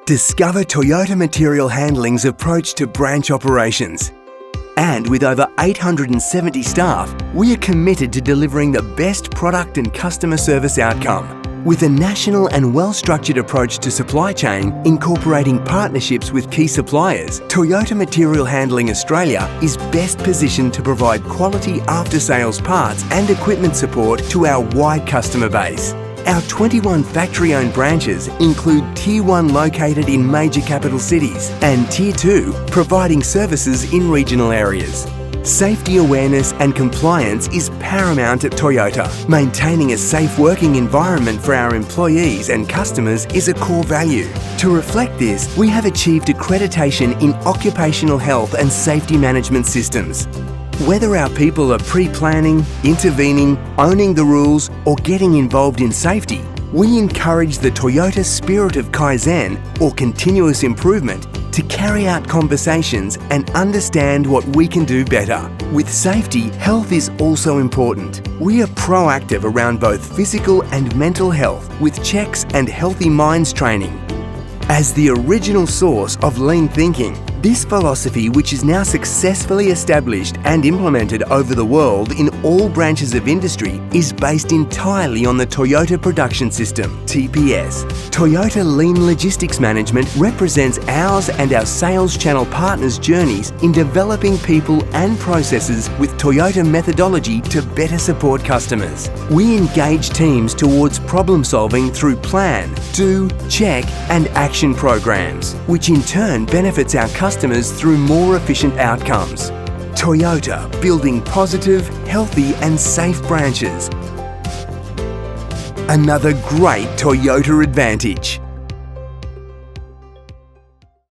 Discover Toyota Material Handling's approach to branch operations. And with over 870 staff, we are committed to delivering the best product and customer service outcome. With a national and well-structured approach to supply chain, incorporating partnerships with key suppliers, Toyota Material Handling Australia is best positioned to provide quality after-sales parts and equipment support to our wide customer base. Our 21 factory-owned branches include Tier 1 located in major capital cities and Tier 2 providing services in regional areas. Safety awareness and compliance is paramount at Toyota. Maintaining a safe working environment for our employees and customers is a core value. To reflect this, we have achieved accreditation in occupational health and safety management systems. Whether our people are pre-planning, intervening, owning the rules, or getting involved in safety, we encourage the Toyota spirit of Kaizen, or continuous improvement, to carry out conversations and understand what we can do better. With safety, health is also important. We are proactive around both physical and mental health with checks and healthy minds training. As the original source of lean thinking, this philosophy, which is now successfully established and implemented over the world in all branches of industry, is based entirely on the Toyota Production System, TPS. Toyota Lean Logistics Management represents ours and our sales channel partners' journeys in developing people and processes with Toyota methodology to better support customers. We engage teams towards problem solving through plan, do, check, and action programs, which in turn benefits our customers through more efficient outcomes. Toyota, building positive, healthy and safe branches. Another great Toyota advantage.